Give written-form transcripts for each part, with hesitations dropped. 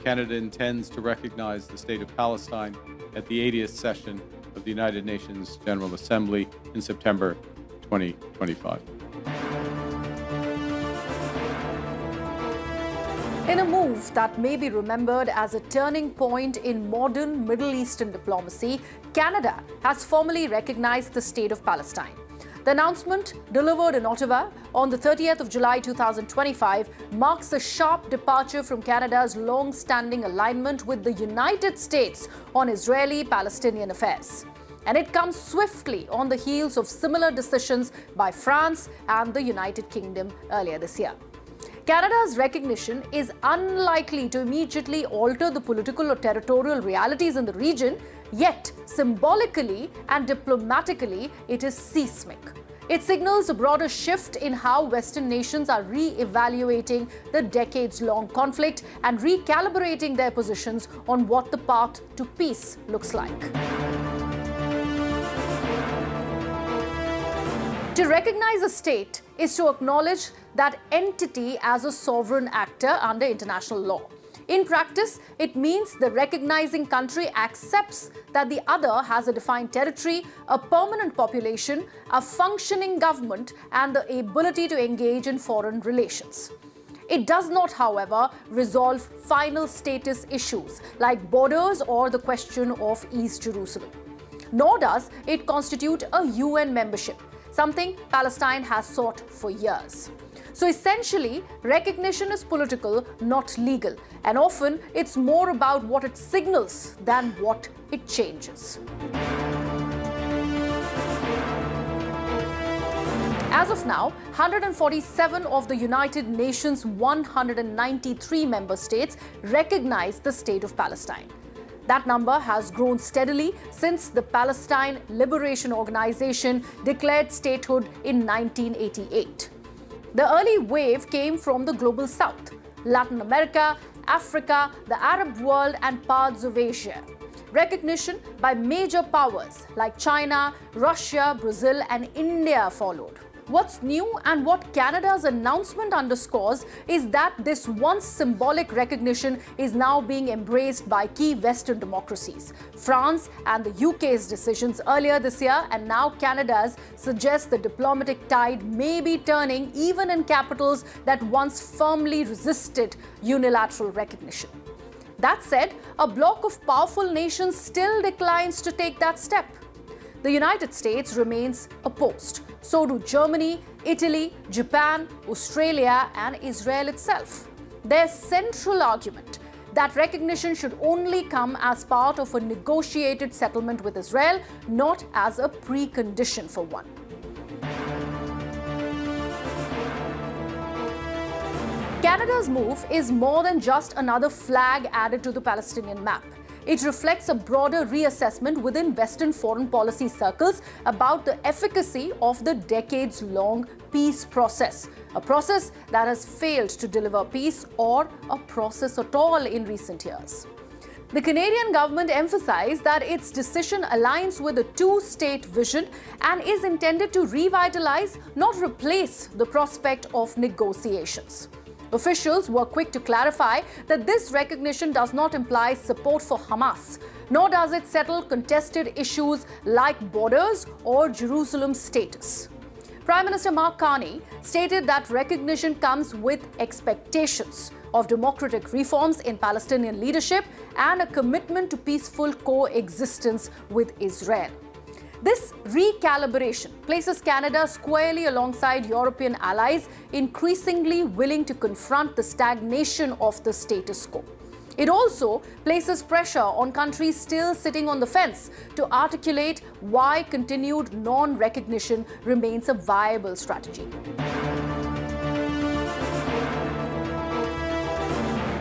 Canada intends to recognize the State of Palestine at the 80th session of the United Nations General Assembly in September 2025. In a move that may be remembered as a turning point in modern Middle Eastern diplomacy, Canada has formally recognized the State of Palestine. The announcement, delivered in Ottawa on the 30th of July 2025, marks a sharp departure from Canada's long-standing alignment with the United States on Israeli-Palestinian affairs. And it comes swiftly on the heels of similar decisions by France and the United Kingdom earlier this year. Canada's recognition is unlikely to immediately alter the political or territorial realities in the region, yet symbolically and diplomatically it is seismic. It signals a broader shift in how Western nations are re-evaluating the decades-long conflict and recalibrating their positions on what the path to peace looks like. To recognize a state is to acknowledge that entity as a sovereign actor under international law. In practice, it means the recognizing country accepts that the other has a defined territory, a permanent population, a functioning government, and the ability to engage in foreign relations. It does not, however, resolve final status issues like borders or the question of East Jerusalem. Nor does it constitute a UN membership, something Palestine has sought for years. So essentially, recognition is political, not legal, and often it's more about what it signals than what it changes. As of now, 147 of the United Nations' 193 member states recognize the State of Palestine. That number has grown steadily since the Palestine Liberation Organization declared statehood in 1988. The early wave came from the global south, Latin America, Africa, the Arab world, and parts of Asia. Recognition by major powers like China, Russia, Brazil, and India followed. What's new and what Canada's announcement underscores is that this once symbolic recognition is now being embraced by key Western democracies. France and the UK's decisions earlier this year and now Canada's suggest the diplomatic tide may be turning even in capitals that once firmly resisted unilateral recognition. That said, a bloc of powerful nations still declines to take that step. The United States remains opposed. So do Germany, Italy, Japan, Australia, and Israel itself. Their central argument that recognition should only come as part of a negotiated settlement with Israel, not as a precondition for one. Canada's move is more than just another flag added to the Palestinian map. It reflects a broader reassessment within Western foreign policy circles about the efficacy of the decades-long peace process, a process that has failed to deliver peace or a process at all in recent years. The Canadian government emphasized that its decision aligns with a two-state vision and is intended to revitalize, not replace, the prospect of negotiations. Officials were quick to clarify that this recognition does not imply support for Hamas, nor does it settle contested issues like borders or Jerusalem's status. Prime Minister Mark Carney stated that recognition comes with expectations of democratic reforms in Palestinian leadership and a commitment to peaceful coexistence with Israel. This recalibration places Canada squarely alongside European allies, increasingly willing to confront the stagnation of the status quo. It also places pressure on countries still sitting on the fence to articulate why continued non-recognition remains a viable strategy.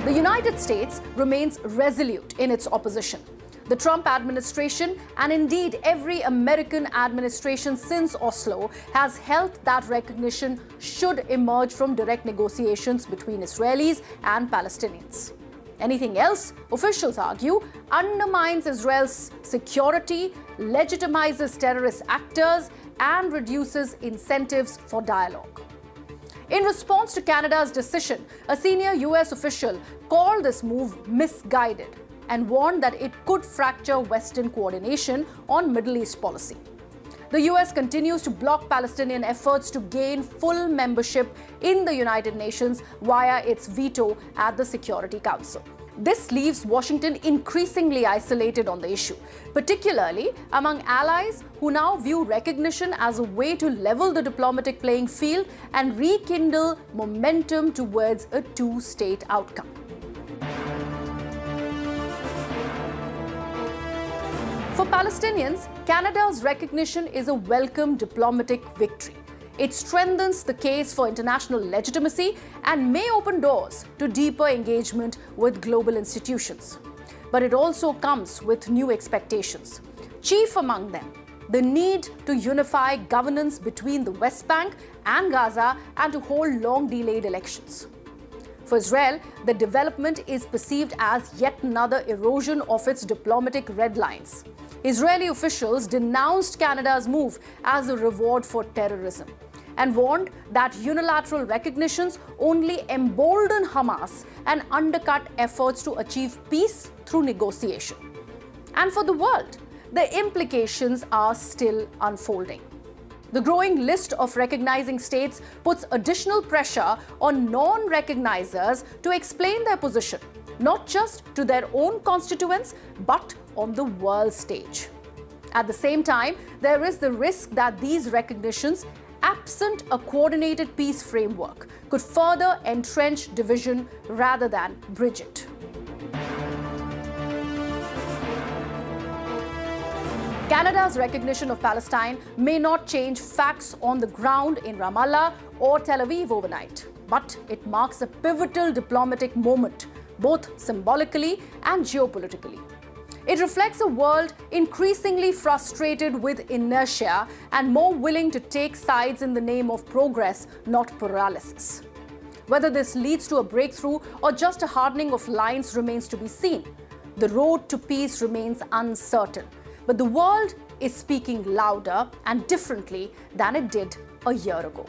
The United States remains resolute in its opposition. The Trump administration, and indeed every American administration since Oslo, has held that recognition should emerge from direct negotiations between Israelis and Palestinians. Anything else, officials argue, undermines Israel's security, legitimizes terrorist actors, and reduces incentives for dialogue. In response to Canada's decision, a senior US official called this move misguided and warned that it could fracture Western coordination on Middle East policy. The US continues to block Palestinian efforts to gain full membership in the United Nations via its veto at the Security Council. This leaves Washington increasingly isolated on the issue, particularly among allies who now view recognition as a way to level the diplomatic playing field and rekindle momentum towards a two-state outcome. For Palestinians, Canada's recognition is a welcome diplomatic victory. It strengthens the case for international legitimacy and may open doors to deeper engagement with global institutions. But it also comes with new expectations. Chief among them, the need to unify governance between the West Bank and Gaza and to hold long-delayed elections. For Israel, the development is perceived as yet another erosion of its diplomatic red lines. Israeli officials denounced Canada's move as a reward for terrorism and warned that unilateral recognitions only embolden Hamas and undercut efforts to achieve peace through negotiation. And for the world, the implications are still unfolding. The growing list of recognizing states puts additional pressure on non-recognizers to explain their position, not just to their own constituents, but on the world stage. At the same time, there is the risk that these recognitions, absent a coordinated peace framework, could further entrench division rather than bridge it. Canada's recognition of Palestine may not change facts on the ground in Ramallah or Tel Aviv overnight, but it marks a pivotal diplomatic moment, both symbolically and geopolitically. It reflects a world increasingly frustrated with inertia and more willing to take sides in the name of progress, not paralysis. Whether this leads to a breakthrough or just a hardening of lines remains to be seen. The road to peace remains uncertain, but the world is speaking louder and differently than it did a year ago.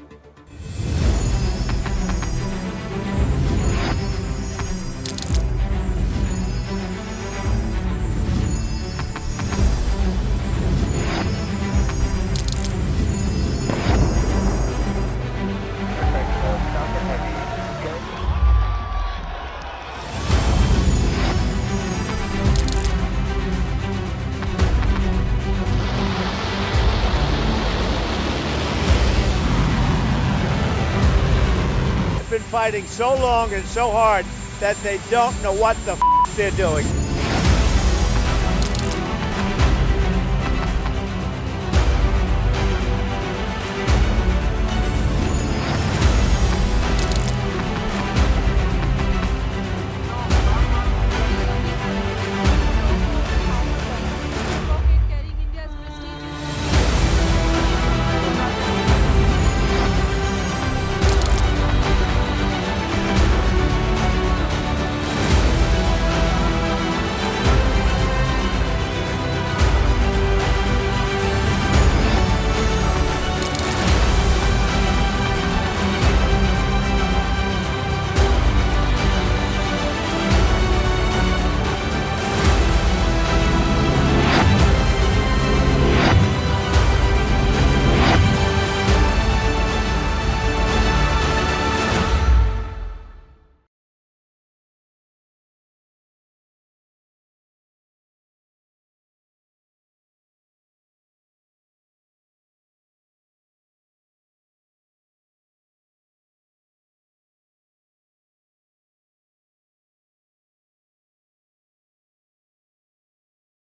Been fighting so long and so hard that they don't know what the they're doing.